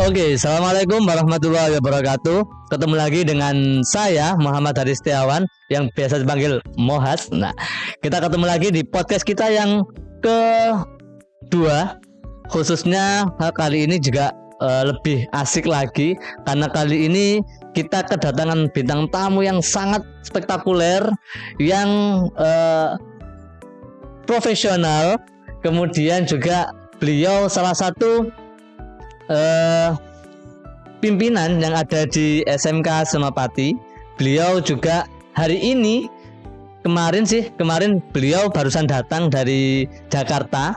Oke, assalamualaikum warahmatullahi wabarakatuh. Ketemu lagi dengan saya Muhammad Haris Setiawan yang biasa dipanggil Mohas. Nah, kita ketemu lagi di podcast kita yang kedua. Khususnya kali ini juga lebih asik lagi karena kali ini kita kedatangan bintang tamu yang sangat spektakuler, yang profesional. Kemudian juga beliau salah satu pimpinan yang ada di SMK Senopati. Beliau juga hari ini kemarin beliau barusan datang dari Jakarta,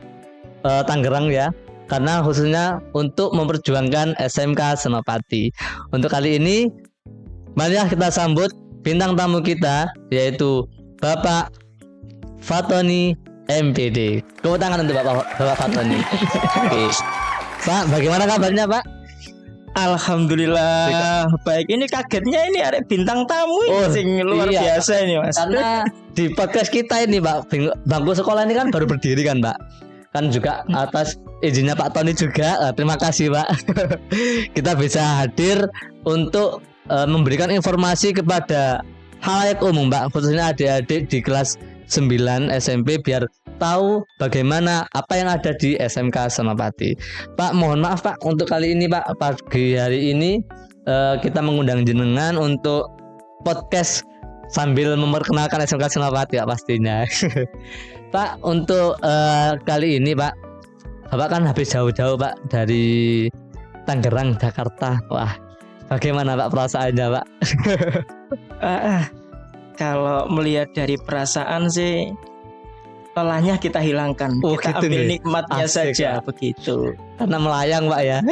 Tangerang ya, karena khususnya untuk memperjuangkan SMK Senopati. Untuk kali ini mari kita sambut bintang tamu kita, yaitu Bapak Fatoni MPD. Tepuk tangan untuk Bapak Fatoni. Oke. Pak, bagaimana kabarnya Pak? Alhamdulillah baik. Ini kagetnya ini ada bintang tamu sing luar biasa ini Mas. Karena di podcast kita ini Pak, bangku sekolah ini kan baru berdiri kan Pak. Kan juga atas izinnya Pak Tony juga. Terima kasih Pak. Kita bisa hadir untuk memberikan informasi kepada halayak umum Pak, khususnya adik-adik di kelas 9 SMP biar tahu bagaimana apa yang ada di SMK Senopati. Pak, mohon maaf Pak, untuk kali ini Pak, pagi hari ini kita mengundang jenengan untuk podcast sambil memperkenalkan SMK Senopati Pak pastinya. Pak, untuk kali ini Pak, Bapak kan habis jauh-jauh Pak dari Tangerang, Jakarta. Wah, bagaimana Pak perasaannya Pak? Kalau melihat dari perasaan sih, lelahnya kita hilangkan, kita gitu ambil nih. nikmatnya Asik, saja Pak. begitu. Karena melayang Pak ya.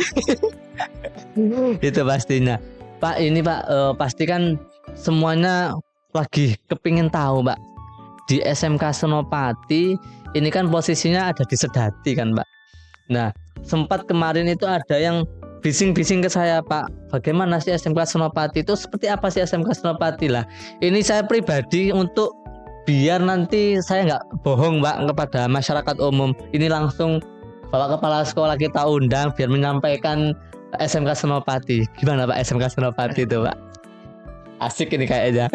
Itu pastinya Pak. Ini Pak pasti kan semuanya lagi kepingin tahu Pak, di SMK Senopati ini kan posisinya ada di Sedati kan Pak. Nah, sempat kemarin itu ada yang bising-bising ke saya, Pak, bagaimana sih SMK Senopati itu, seperti apa sih SMK Senopati lah. Ini saya pribadi untuk biar nanti saya nggak bohong Pak kepada masyarakat umum, ini langsung Bapak Kepala Sekolah kita undang biar menyampaikan SMK Senopati. Gimana Pak SMK Senopati itu Pak? Asik ini kayaknya.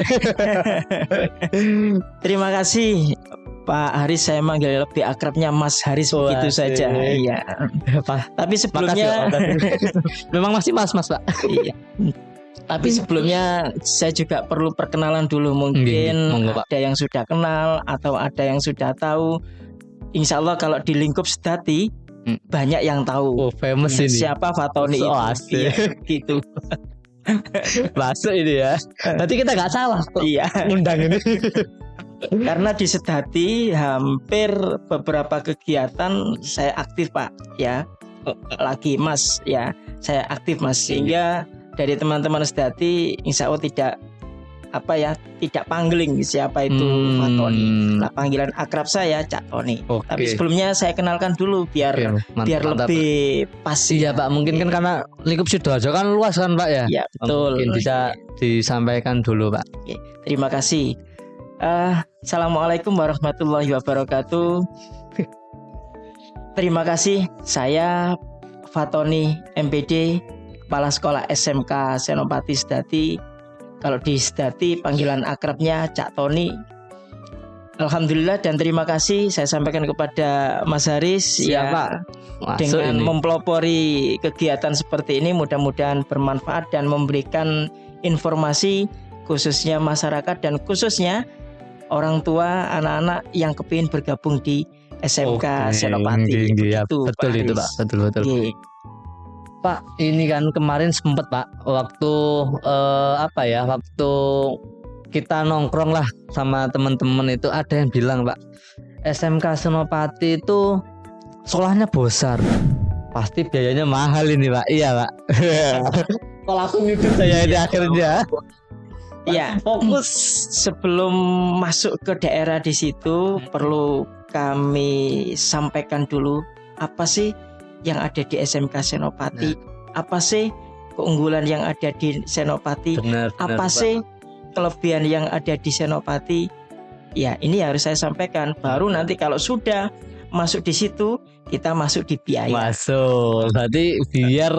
Terima kasih Pak Haris, saya manggil lebih akrabnya Mas Haris begitu saja. Iya. Tapi sebelumnya memang masih Mas Pak. Iya. Tapi sebelumnya saya juga perlu perkenalan dulu, mungkin ada yang sudah kenal atau ada yang sudah tahu. Insya Allah kalau di lingkup Sedati banyak yang tahu. Famous ini. Siapa Fatoni itu? Iya, gitu. Masuk ini ya. Nanti kita nggak salah kok. Iya. Undang ini. Karena di Sedati hampir beberapa kegiatan saya aktif Pak ya. Lagi Mas ya, saya aktif Mas, sehingga dari teman-teman Sedati insya Allah tidak panggiling siapa itu Fatoni. Nah, panggilan akrab saya Cak Tony. Tapi sebelumnya saya kenalkan dulu biar lebih pas. Iya Pak, mungkin kan karena lingkup Sidoarjo kan luas kan Pak ya. Iya betul. Mungkin bisa disampaikan dulu Pak. Oke, terima kasih. Assalamualaikum warahmatullahi wabarakatuh. Terima kasih, saya Fatoni MPD, Kepala Sekolah SMK Senopati Sedati. Kalau di Sedati panggilan akrabnya Cak Tony. Alhamdulillah dan terima kasih saya sampaikan kepada Mas Haris ya Pak, dengan mempelopori kegiatan seperti ini, mudah-mudahan bermanfaat dan memberikan informasi khususnya masyarakat dan khususnya orang tua anak-anak yang kepingin bergabung di SMK Senopati. Ya, betul itu Pak, betul. Pak, ini kan kemarin sempet Pak waktu waktu kita nongkrong lah sama teman-teman itu, ada yang bilang Pak, SMK Senopati itu sekolahnya besar, pasti biayanya mahal ini Pak. Iya Pak. Kalau aku nyudut saya di akhirnya. Ya, fokus sebelum masuk ke daerah di situ perlu kami sampaikan dulu apa sih yang ada di SMK Senopati, apa sih keunggulan yang ada di Senopati, apa sih kelebihan yang ada di Senopati. Ya, ini harus saya sampaikan. Baru nanti kalau sudah masuk di situ, kita masuk di biaya. Masuk. Berarti biar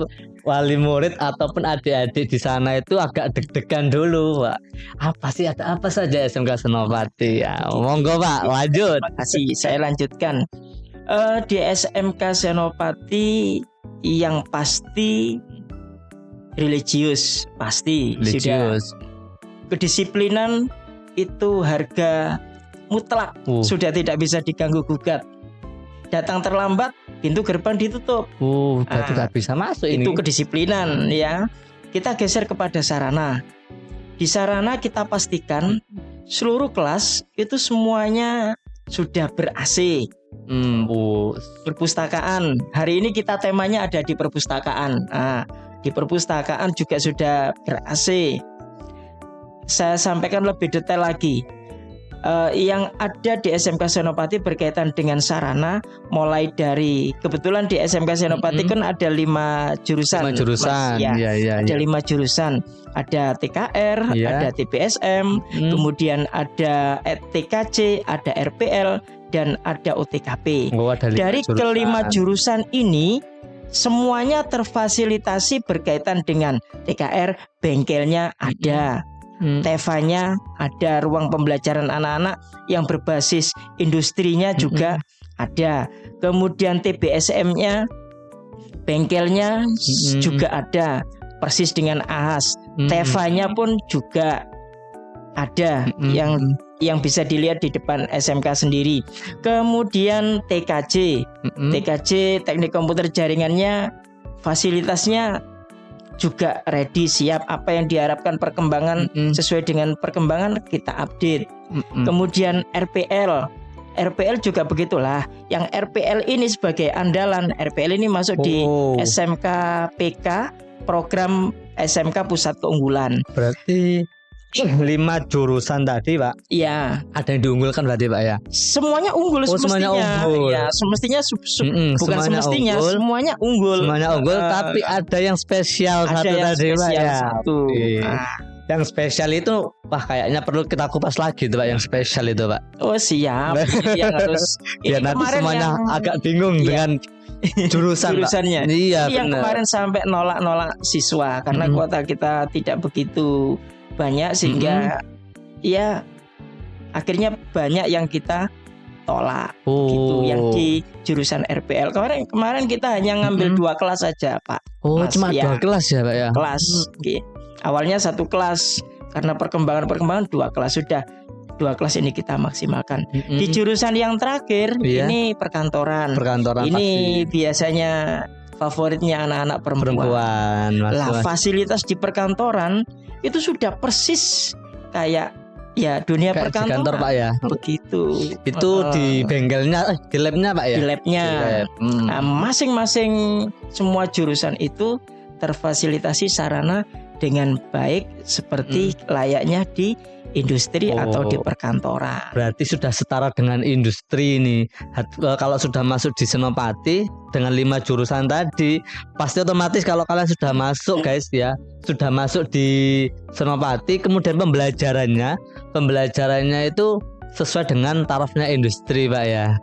wali murid ataupun adik-adik di sana itu agak deg-degan dulu, Pak. Apa sih, ada apa saja SMK Senopati? Ya, monggo Pak, lanjut. Terima kasih. Saya lanjutkan. Di SMK Senopati yang pasti religius, pasti sudah. Religius. Kedisiplinan itu harga mutlak, sudah tidak bisa diganggu gugat. Datang terlambat, pintu gerbang ditutup. Berarti nggak bisa masuk ini. Itu kedisiplinan ya. Kita geser kepada sarana. Di sarana kita pastikan seluruh kelas itu semuanya sudah ber-AC. Perpustakaan. Hari ini kita temanya ada di perpustakaan. Nah, di perpustakaan juga sudah ber-AC. Saya sampaikan lebih detail lagi. Yang ada di SMK Senopati berkaitan dengan sarana, mulai dari kebetulan di SMK Senopati kan ada 5 jurusan. 5 jurusan. Ya, Ya. ada 5 jurusan. Ada TKR, ada TPSM, kemudian ada TKC, ada RPL, dan ada OTKP. Dari kelima jurusan ini semuanya terfasilitasi berkaitan dengan TKR, bengkelnya ada. TEVA-nya ada, ruang pembelajaran anak-anak yang berbasis industrinya juga ada. Kemudian TBSM-nya, bengkelnya juga ada, persis dengan AHAS. TEVA-nya pun juga ada, yang bisa dilihat di depan SMK sendiri. Kemudian TKJ, teknik komputer jaringannya, fasilitasnya juga ready, siap. Apa yang diharapkan perkembangan sesuai dengan perkembangan kita update. Kemudian RPL juga begitulah. Yang RPL ini sebagai andalan, RPL ini masuk di SMK PK, program SMK Pusat Keunggulan. Berarti 5 jurusan tadi Pak, iya, ada yang diunggulkan berarti Pak ya? Semuanya unggul semestinya. Semuanya unggul. Ya, semestinya bukan semestinya, unggul. semuanya unggul. Semuanya unggul, tapi ada yang spesial ada satu yang tadi Pak ya. Satu. Yang spesial itu, wah kayaknya perlu kita kupas lagi tuh Pak, yang spesial itu Pak. Oh siap, yang harus. Biar nanti semuanya agak bingung dengan jurusannya. Iya, yang kemarin sampai nolak siswa karena kuota kita tidak begitu banyak, sehingga ya akhirnya banyak yang kita tolak gitu, yang di jurusan RPL. Kemarin kita hanya ngambil 2 kelas saja Pak. Cuma 2 kelas ya Pak ya? Kelas. Awalnya 1 kelas, karena perkembangan 2 kelas, sudah 2 kelas ini kita maksimalkan. Di jurusan yang terakhir ini perkantoran. Ini biasanya favoritnya anak-anak perempuan. Lah, fasilitas di perkantoran itu sudah persis kayak ya dunia kayak perkantoran. Di kantor Pak ya. Begitu. Itu di bengkelnya, di labnya Pak ya. Di labnya. Nah, masing-masing semua jurusan itu terfasilitasi sarana dengan baik seperti layaknya di industri atau di perkantoran. Berarti sudah setara dengan industri ini. Kalau sudah masuk di Senopati dengan 5 jurusan tadi, pasti otomatis kalau kalian sudah masuk guys ya, sudah masuk di Senopati, kemudian pembelajarannya itu sesuai dengan tarafnya industri Pak ya.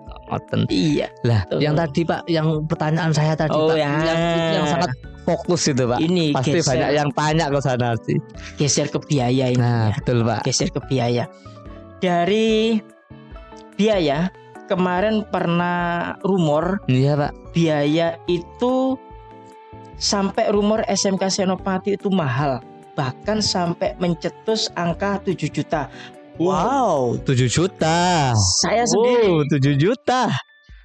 Iya. Lah, yang tadi Pak, yang pertanyaan saya tadi Pak, yang sangat fokus itu Pak. Ini pasti geser, banyak yang tanya ke sana sih. Geser ke biaya ini. Nah, betul Pak. Geser ke biaya. Dari biaya, kemarin pernah rumor. Iya Pak. Biaya itu sampai rumor SMK Senopati itu mahal, bahkan sampai mencetus angka 7 juta. Wow, 7 juta. Saya sendiri 7 juta.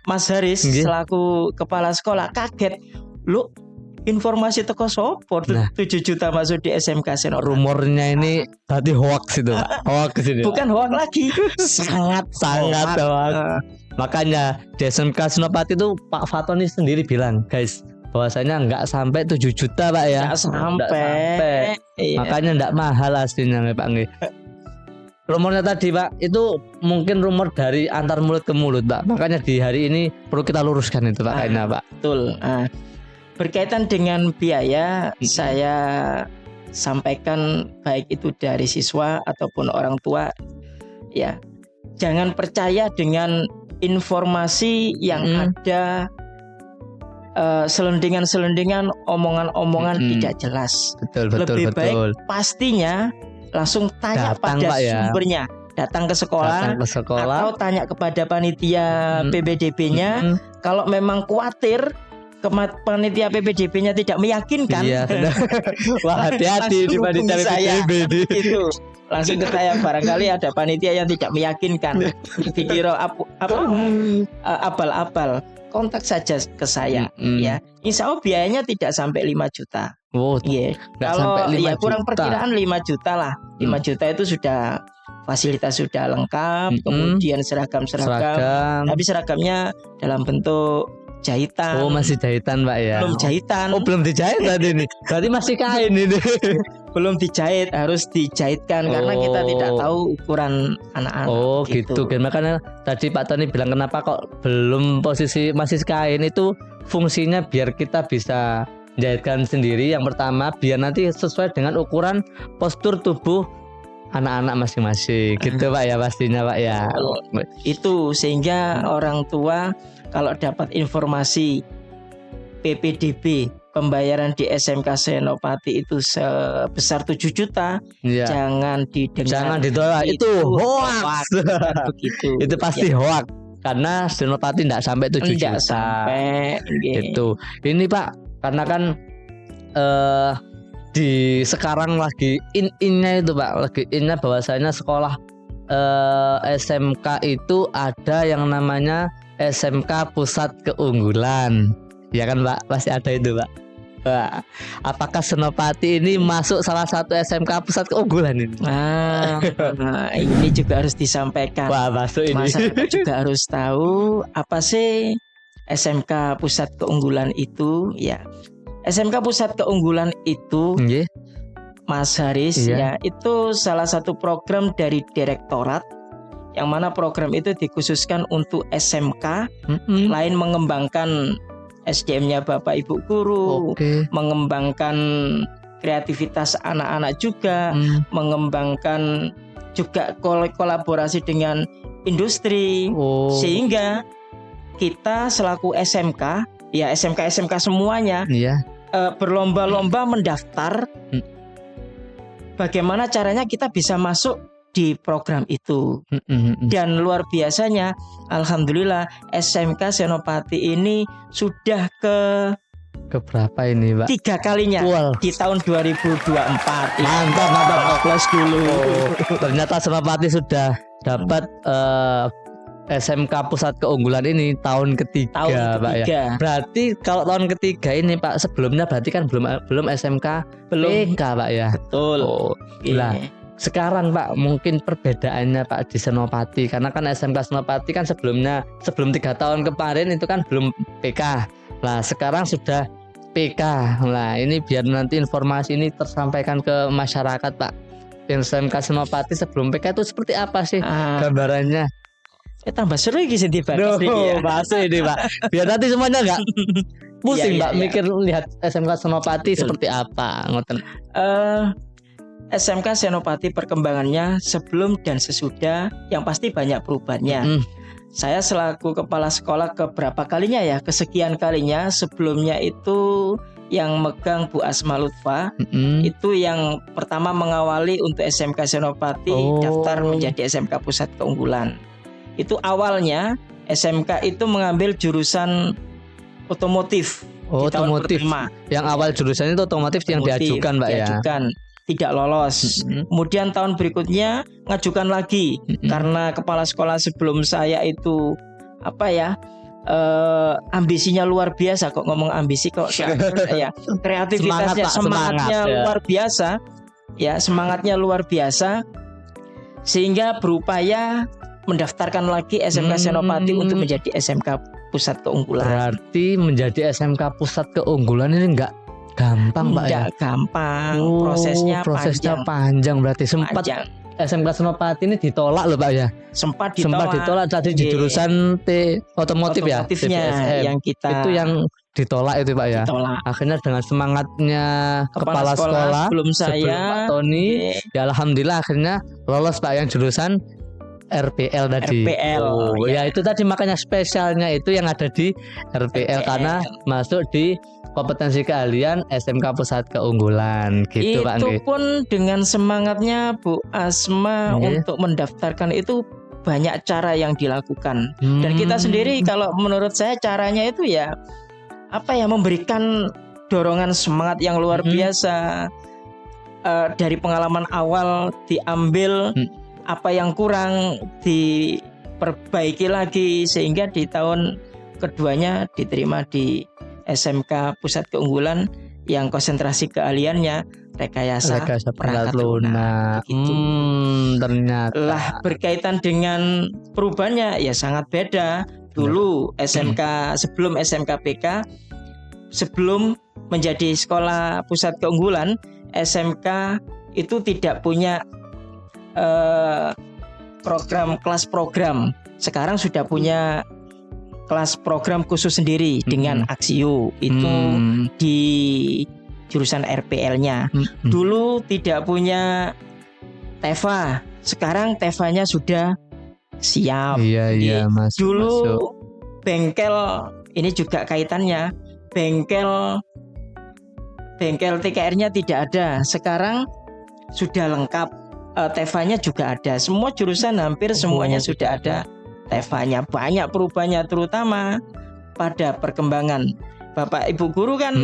Mas Haris selaku kepala sekolah kaget. Lu informasi teko sopo 7 juta masuk di SMK Senopati. Rumornya ini tadi hoax itu Pak. Hoax itu. Bukan hoax lagi. sangat hoax. Makanya di SMK Senopati itu Pak Fatoni sendiri bilang, guys, bahwasanya nggak sampai 7 juta Pak ya. Nggak sampai. Iya. Makanya nggak mahal aslinya Pak nggih. Rumornya tadi Pak, itu mungkin rumor dari antar mulut ke mulut Pak. Makanya di hari ini perlu kita luruskan itu Pak kayaknya Pak. Betul. Berkaitan dengan biaya, saya sampaikan baik itu dari siswa ataupun orang tua, ya jangan percaya dengan informasi yang ada selendingan-selendingan, omongan-omongan tidak jelas. Betul Lebih baik betul. pastinya langsung tanya Datang, pada Pak, ya. sumbernya, datang ke sekolah, Datang ke sekolah. atau tanya kepada panitia PPDB-nya. Mm-mm. Kalau memang khawatir panitia PPDB-nya tidak meyakinkan, Iya, benar. Wah, hati-hati di langsung panitia hubungi saya. PPDB nih. Itu langsung ke saya, barangkali ada panitia yang tidak meyakinkan, dikira abal-abal, kontak saja ke saya. Ya, insya Allah biayanya tidak sampai 5 juta. Oh, Iya. nggak Kalau sampai 5 ya kurang juta. perkiraan 5 juta lah. 5 juta itu sudah fasilitas sudah lengkap, kemudian seragam. Seragam. Tapi seragamnya dalam bentuk jahitan. Oh, masih jahitan, Pak ya. Belum jahitan. Oh, belum dijahit tadi nih. Berarti masih kain ini. Belum dijahit, harus dijahitkan karena kita tidak tahu ukuran anak-anak. Oh, gitu. Makanya tadi Pak Tony bilang kenapa kok belum posisi masih kain, itu fungsinya biar kita bisa jahitkan sendiri. Yang pertama biar nanti sesuai dengan ukuran postur tubuh anak-anak masing-masing. Gitu Pak ya, pastinya Pak ya. Itu sehingga orang tua kalau dapat informasi PPDB pembayaran di SMK Senopati itu sebesar 7 juta, Iya. jangan didengar. Jangan ditolak, itu hoax. Bukan begitu. Itu pasti hoax. Karena Senopati tidak sampai 7 Tidak juta. sampai. Itu. Ini Pak, karena kan di sekarang lagi in-innya itu Pak, lagi innya bahwasanya sekolah SMK itu ada yang namanya SMK Pusat Keunggulan. Ya kan Pak, pasti ada itu Pak. Wah, apakah Senopati ini masuk salah satu SMK Pusat Keunggulan ini? Ini juga harus disampaikan. Wah, masuk ini. Masyarakat juga harus tahu apa sih SMK Pusat Keunggulan itu. Ya, SMK Pusat Keunggulan itu, Nggih. Mas Haris, Iya. ya itu salah satu program dari direktorat, yang mana program itu dikhususkan untuk SMK, lain mengembangkan SDM-nya Bapak Ibu guru, Oke. mengembangkan kreativitas anak-anak juga, mengembangkan juga kolaborasi dengan industri, Oh. sehingga kita selaku SMK, ya SMK semuanya Iya. berlomba-lomba mendaftar. Bagaimana caranya kita bisa masuk di program itu. Dan luar biasanya, alhamdulillah SMK Senopati ini sudah ke berapa ini Pak? 3 kalinya. Wow. Di tahun 2024. Mantap. Plus dulu. Ternyata Senopati sudah dapat SMK Pusat Keunggulan ini tahun ketiga Pak ya. Berarti kalau tahun ketiga ini Pak, sebelumnya berarti kan belum SMK PK Pak ya. Betul. Oh, lah. Sekarang Pak, mungkin perbedaannya Pak di Senopati, karena kan SMK Senopati kan sebelum 3 tahun kemarin itu kan belum PK. Nah sekarang sudah PK. Nah ini biar nanti informasi ini tersampaikan ke masyarakat Pak. SMK Senopati sebelum PK itu seperti apa sih gambarannya? Tambah seru iki sing dibahas iki. Bahasa ini Pak. Biar nanti semuanya enggak pusing Pak mikir lihat SMK Senopati seperti apa. Ngoten. SMK Senopati perkembangannya sebelum dan sesudah yang pasti banyak perubahannya. Saya selaku kepala sekolah keberapa kalinya ya, kesekian kalinya. Sebelumnya itu yang megang Bu Asma Lutfa, itu yang pertama mengawali untuk SMK Senopati daftar menjadi SMK Pusat Keunggulan. Itu awalnya SMK itu mengambil jurusan otomotif. Otomotif. Yang awal jurusannya itu otomotif yang diajukan Pak ya. Tidak lolos. Kemudian tahun berikutnya ngajukan lagi karena kepala sekolah sebelum saya itu ambisinya luar biasa. Kok ngomong ambisi kok ya, kreativitasnya semangatnya luar biasa. Ya, semangatnya luar biasa sehingga berupaya mendaftarkan lagi SMK Senopati untuk menjadi SMK Pusat Keunggulan. Berarti menjadi SMK Pusat Keunggulan ini enggak gampang Pak ya? Gampang, prosesnya panjang berarti. Sempat SMK Senopati ini ditolak loh Pak ya? Sempat ditolak tadi di jurusan otomotif ya? TPSM. Yang kita itu yang ditolak itu Pak ya? Ditolak. Akhirnya dengan semangatnya kepala sekolah sebelum saya Pak Tony, ya alhamdulillah akhirnya lolos Pak yang jurusan RPL tadi. RPL, Oh, ya. ya itu tadi makanya spesialnya itu yang ada di RPL karena masuk di kompetensi keahlian SMK Pusat Keunggulan gitu Pak. Itu pun dengan semangatnya Bu Asma untuk mendaftarkan itu banyak cara yang dilakukan. Dan kita sendiri kalau menurut saya caranya itu ya memberikan dorongan semangat yang luar biasa. Dari pengalaman awal diambil apa yang kurang diperbaiki lagi sehingga di tahun keduanya diterima di SMK Pusat Keunggulan yang konsentrasi keahliannya rekayasa perangkat lunak. Gitu. Ternyata lah berkaitan dengan perubahannya ya sangat beda. Dulu SMK sebelum SMK PK, sebelum menjadi sekolah pusat keunggulan, SMK itu tidak punya kelas program. Sekarang sudah punya kelas program khusus sendiri dengan Aksio itu di jurusan RPL-nya. Dulu tidak punya TEVA, sekarang TEVA-nya sudah siap. Iya, Mas. Dulu bengkel ini juga kaitannya, bengkel TKR-nya tidak ada. Sekarang sudah lengkap, TEVA-nya juga ada. Semua jurusan hampir semuanya sudah ada TEVA-nya. Banyak perubahannya terutama pada perkembangan. Bapak Ibu guru kan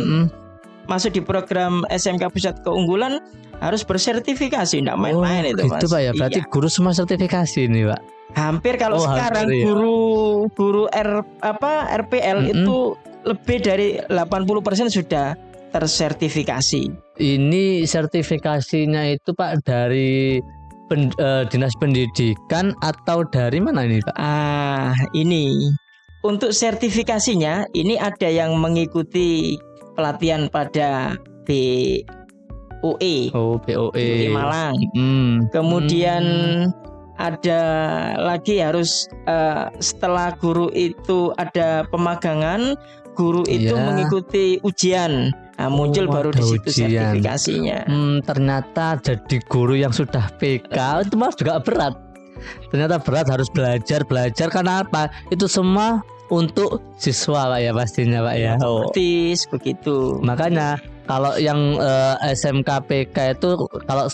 masuk di program SMK Pusat Keunggulan harus bersertifikasi, tidak main-main itu Mas. Itu Pak ya, berarti guru semua sertifikasi ini Pak. Hampir kalau sekarang guru RPL itu lebih dari 80% sudah tersertifikasi. Ini sertifikasinya itu Pak dari Dinas Pendidikan atau dari mana ini Pak? Ini untuk sertifikasinya ini ada yang mengikuti pelatihan pada BOE. BOE Malang. Kemudian ada lagi harus setelah guru itu ada pemagangan, guru itu mengikuti ujian. Muncul baru di situ sertifikasinya. Ternyata jadi guru yang sudah PK itu Mas juga berat. Ternyata berat, harus belajar karena apa? Itu semua untuk siswa Pak ya pastinya Pak ya. Praktis begitu. Makanya kalau yang SMK PK itu kalau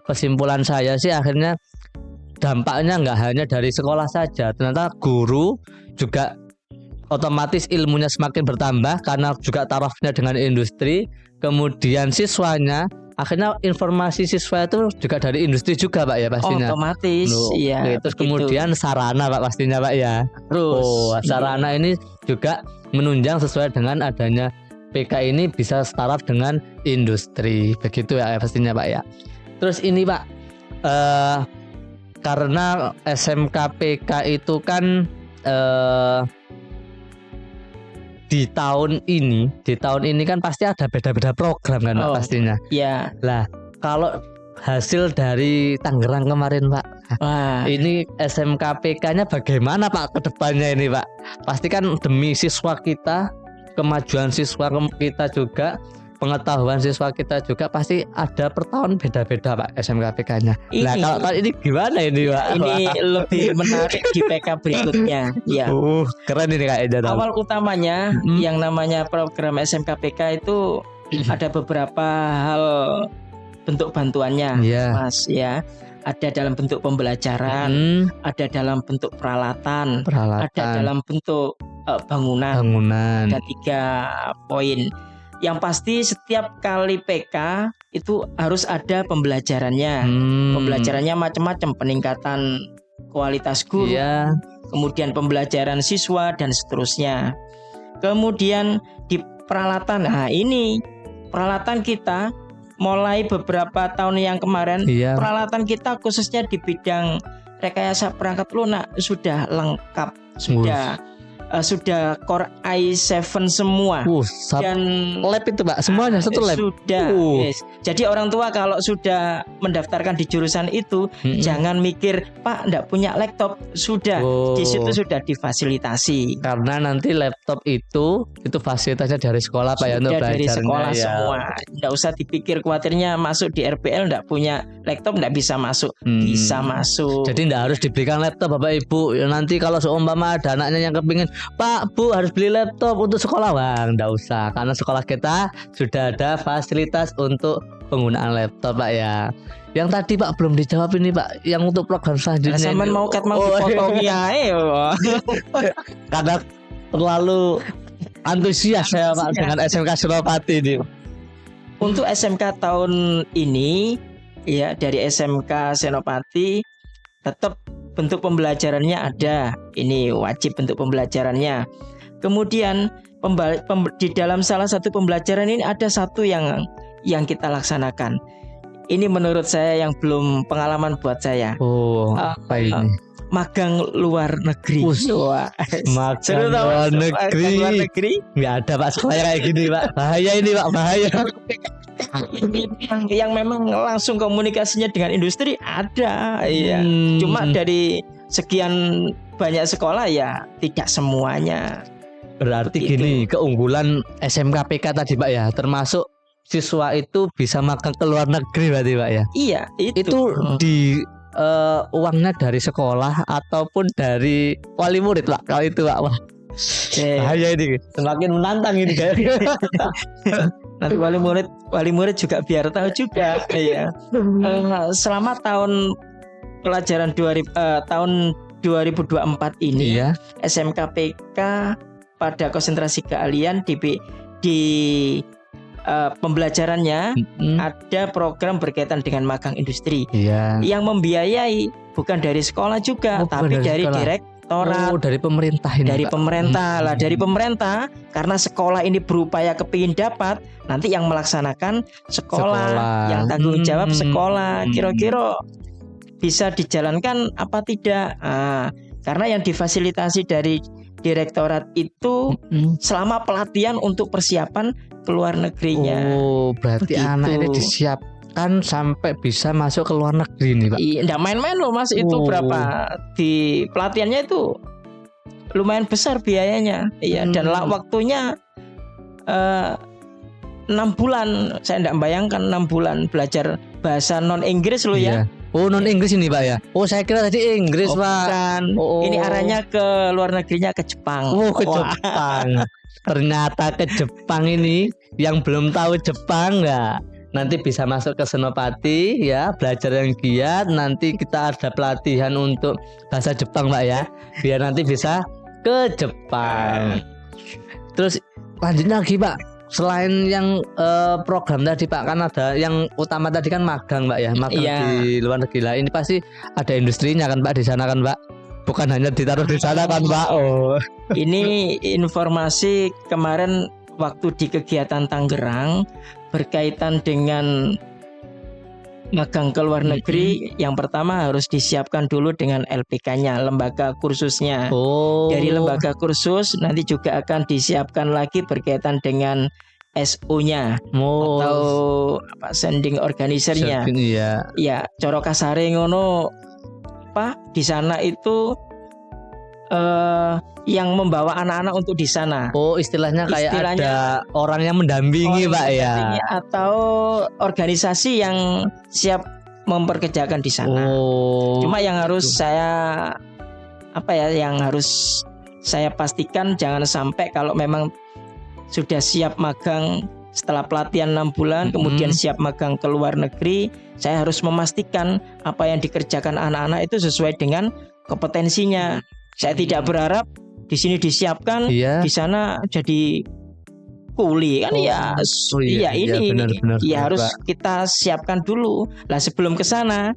kesimpulan saya sih akhirnya dampaknya nggak hanya dari sekolah saja. Ternyata guru juga otomatis ilmunya semakin bertambah karena juga tarafnya dengan industri. Kemudian siswanya akhirnya informasi siswa itu juga dari industri juga Pak ya pastinya. Otomatis iya. Terus kemudian sarana Pak pastinya Pak ya. Terus sarana ini juga menunjang sesuai dengan adanya PK ini bisa setaraf dengan industri. Begitu ya pastinya Pak ya. Terus ini Pak karena SMK PK itu kan di tahun ini kan pasti ada beda-beda program kan Pak pastinya. Iya. Lah kalau hasil dari Tangerang kemarin Pak, ini SMK PK-nya bagaimana Pak ke depannya ini Pak? Pasti kan demi siswa kita, kemajuan siswa kita juga, pengetahuan siswa kita juga pasti ada per tahun beda-beda Pak SMK PK-nya. Nah kalau tahun ini gimana ini Pak? Ini lebih menarik di PK berikutnya. Ya. Keren ini kayaknya. Awal utamanya yang namanya program SMK PK itu ada beberapa hal bentuk bantuannya, Mas ya. Ada dalam bentuk pembelajaran, ada dalam bentuk peralatan, ada dalam bentuk bangunan. Ada 3 poin. Yang pasti setiap kali PK itu harus ada pembelajarannya. Pembelajarannya macam-macam, peningkatan kualitas guru, kemudian pembelajaran siswa dan seterusnya. Kemudian di peralatan, ini peralatan kita mulai beberapa tahun yang kemarin, peralatan kita khususnya di bidang rekayasa perangkat lunak sudah lengkap, sudah sudah Core i7 semua. Dan lab itu Pak, semuanya satu lab. Sudah. Yes. Jadi orang tua kalau sudah mendaftarkan di jurusan itu, jangan mikir Pak enggak punya laptop. Sudah, di situ sudah difasilitasi. Karena nanti laptop itu fasilitasnya dari sekolah Pak ya, untuk belajarnya. Dari sekolah ya. Semua. Enggak usah dipikir khawatirnya masuk di RPL enggak punya laptop enggak bisa masuk. Bisa masuk. Jadi enggak harus dibelikan laptop Bapak Ibu. Ya, nanti kalau seumpama ada anaknya yang kepingin, Pak, Bu harus beli laptop untuk sekolah, Bang. Nggak usah, karena sekolah kita sudah ada fasilitas untuk penggunaan laptop, Pak ya. Yang tadi Pak belum dijawab ini Pak, yang untuk program selanjutnya. Sama mau dipotong ya, karena terlalu antusias saya Pak dengan SMK Senopati ini. Untuk SMK tahun ini, ya dari SMK Senopati tetap bentuk pembelajarannya ada. Ini wajib bentuk pembelajarannya. Kemudian di dalam salah satu pembelajaran ini ada satu yang kita laksanakan. Ini menurut saya yang belum pengalaman buat saya. Apa ini? Magang luar negeri. Magang luar negeri. Nggak ada Pak sekolah kayak gini Pak. Bahaya ini Pak, bahaya. Yang memang langsung komunikasinya dengan industri ada, iya. Cuma dari sekian banyak sekolah ya tidak semuanya. Berarti gini, keunggulan SMKPK tadi Pak ya, termasuk siswa itu bisa magang ke luar negeri berarti Pak ya. Iya, itu di uangnya dari sekolah ataupun dari wali murid Pak. Kalau itu Pak, wah. Bahaya ini, semakin menantang ini kayaknya. Nanti wali murid juga biar tahu juga. Iya. Selama tahun pelajaran tahun 2024 ini, iya. SMKPK pada konsentrasi keahlian di pembelajarannya ada program berkaitan dengan magang industri, iya. Yang membiayai bukan dari sekolah juga, tapi dari direktorat. Dari pemerintah ini. Dari Pak. Pemerintah lah, dari pemerintah, karena sekolah ini berupaya kepingin dapat, nanti yang melaksanakan sekolah. Yang tanggung jawab sekolah. Kira-kira bisa dijalankan apa tidak? Karena yang difasilitasi dari direktorat itu selama pelatihan untuk persiapan ke luar negerinya. Berarti begitu. Anak ini disiapkan sampai bisa masuk ke luar negeri nih Pak. Iya, enggak main-main loh Mas. Itu berapa di pelatihannya itu lumayan besar biayanya. Iya, dan waktunya 6 bulan. Saya enggak bayangkan 6 bulan belajar bahasa non Inggris loh ya. Non Inggris ini Pak ya. Saya kira tadi Inggris Pak. Bukan. Ini arahnya ke luar negerinya ke Jepang. Ke Jepang. Ternyata ke Jepang ini yang belum tahu Jepang enggak. Nanti bisa masuk ke Senopati ya, belajar yang giat. Nanti kita ada pelatihan untuk bahasa Jepang Pak ya, biar nanti bisa ke Jepang. Terus lanjutnya lagi Pak, selain yang program tadi Pak, kan ada yang utama tadi kan magang Pak ya, magang di luar negeri lah. Ini pasti ada industrinya kan Pak di sana kan Pak, bukan hanya ditaruh di sana kan Pak. Ini informasi kemarin waktu di kegiatan Tangerang berkaitan dengan magang ke luar negeri. Yang pertama harus disiapkan dulu dengan LPK-nya, lembaga kursusnya. Dari lembaga kursus nanti juga akan disiapkan lagi berkaitan dengan SO-nya atau sending organizer-nya. Ya, coro kasare ngono di sana itu yang membawa anak-anak untuk di sana. Istilahnya kayak ada orang yang mendampingi Pak ya. Atau organisasi yang siap memperkerjakan di sana. Cuma yang harus yang harus saya pastikan jangan sampai kalau memang sudah siap magang setelah pelatihan 6 bulan kemudian siap magang ke luar negeri, saya harus memastikan apa yang dikerjakan anak-anak itu sesuai dengan kompetensinya. Saya tidak berharap di sini disiapkan, di sana jadi kuli kan benar, harus kita siapkan dulu. Lah sebelum ke sana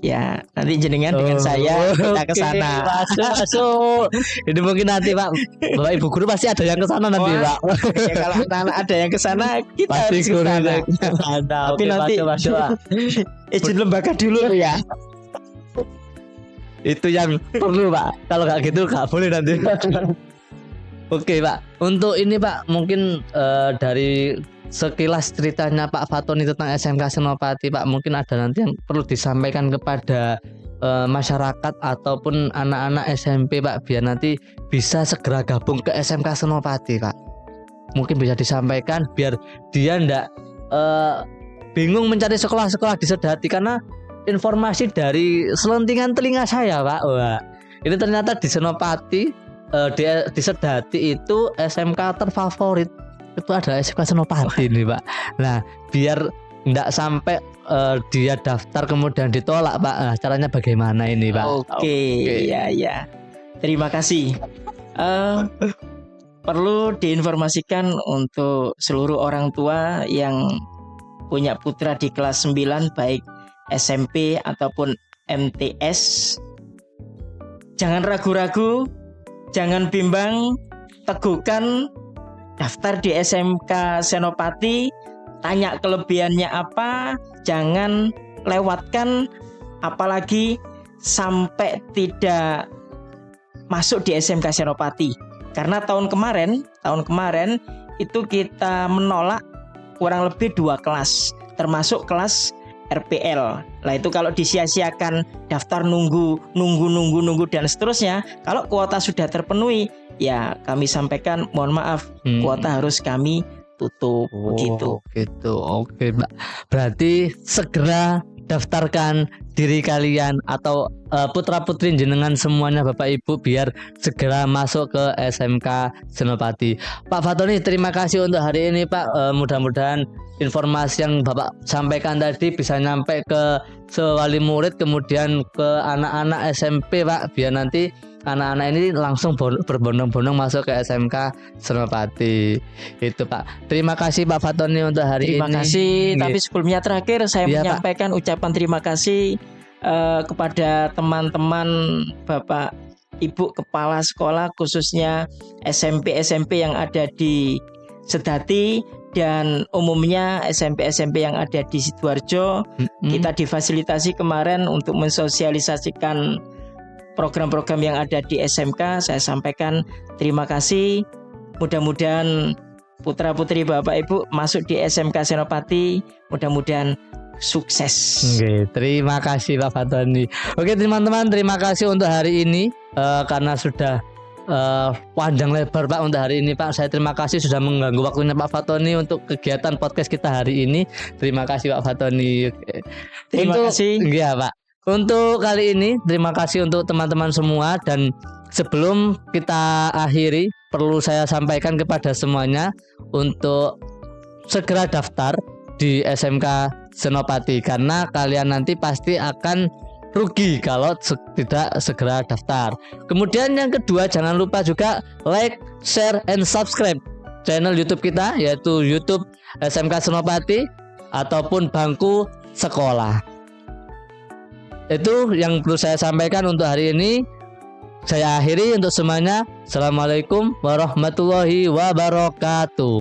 ya nanti jenengan dengan saya kita ke sana. Masuk. Ini mungkin nanti Pak, Bapak Ibu guru pasti ada yang ke sana nanti Pak. Ya kalau anak ada yang ke sana kita pasti harus ke sana. Tapi nanti masuk izin lembaga dulu ya. Itu yang perlu Pak. Kalau nggak gitu nggak boleh nanti. Oke Pak, untuk ini Pak mungkin dari sekilas ceritanya Pak Fatoni tentang SMK Senopati Pak, mungkin ada nanti yang perlu disampaikan kepada masyarakat ataupun anak-anak SMP Pak, biar nanti bisa segera gabung ke SMK Senopati Pak. Mungkin bisa disampaikan biar dia ndak bingung mencari sekolah-sekolah di Sedati, karena informasi dari selentingan telinga saya Pak, wah ini ternyata di Senopati di Sedati itu SMK terfavorit itu adalah SMK Senopati nih Pak. Nah biar ndak sampai dia daftar kemudian ditolak Pak, nah, caranya bagaimana ini Pak? Oke. Ya. Terima kasih. Perlu diinformasikan untuk seluruh orang tua yang punya putra di kelas 9 baik SMP ataupun MTS. Jangan ragu-ragu, jangan bimbang, teguhkan daftar di SMK Senopati, tanya kelebihannya apa, jangan lewatkan, apalagi sampai tidak masuk di SMK Senopati. Karena tahun kemarin itu kita menolak kurang lebih 2 kelas, termasuk kelas RPL. Nah itu kalau disia-siakan daftar nunggu dan seterusnya, kalau kuota sudah terpenuhi, ya kami sampaikan mohon maaf, kuota harus kami tutup. Gitu. Oke Mbak. Berarti segera daftarkan diri kalian atau putra-putri jenengan semuanya Bapak Ibu biar segera masuk ke SMK Senopati. Pak Fatoni, terima kasih untuk hari ini Pak. Mudah-mudahan informasi yang Bapak sampaikan tadi bisa nyampe ke sewali murid kemudian ke anak-anak SMP Pak, biar nanti anak-anak ini langsung berbondong-bondong masuk ke SMK Senopati. Itu Pak. Terima kasih Pak Fatoni untuk hari ini. Terima kasih. Tapi sebelumnya terakhir saya menyampaikan ucapan terima kasih kepada teman-teman Bapak Ibu kepala sekolah, khususnya SMP yang ada di Sedati dan umumnya SMP yang ada di Sidoarjo. Kita difasilitasi kemarin untuk mensosialisasikan program-program yang ada di SMK. Saya sampaikan terima kasih. Mudah-mudahan putra-putri Bapak Ibu masuk di SMK Senopati, mudah-mudahan sukses. Oke, terima kasih Pak Fatoni. Oke teman-teman, terima kasih untuk hari ini karena sudah panjang lebar Pak untuk hari ini Pak. Saya terima kasih sudah mengganggu waktunya Pak Fatoni untuk kegiatan podcast kita hari ini. Terima kasih Pak Fatoni. Terima kasih. Iya Pak. Untuk kali ini terima kasih untuk teman-teman semua, dan sebelum kita akhiri perlu saya sampaikan kepada semuanya untuk segera daftar di SMK Senopati, karena kalian nanti pasti akan rugi kalau tidak segera daftar. Kemudian yang kedua, jangan lupa juga like, share, and subscribe channel YouTube kita, yaitu YouTube SMK Senopati ataupun Bangku Sekolah. Itu yang perlu saya sampaikan untuk hari ini. Saya akhiri untuk semuanya. Assalamualaikum warahmatullahi wabarakatuh.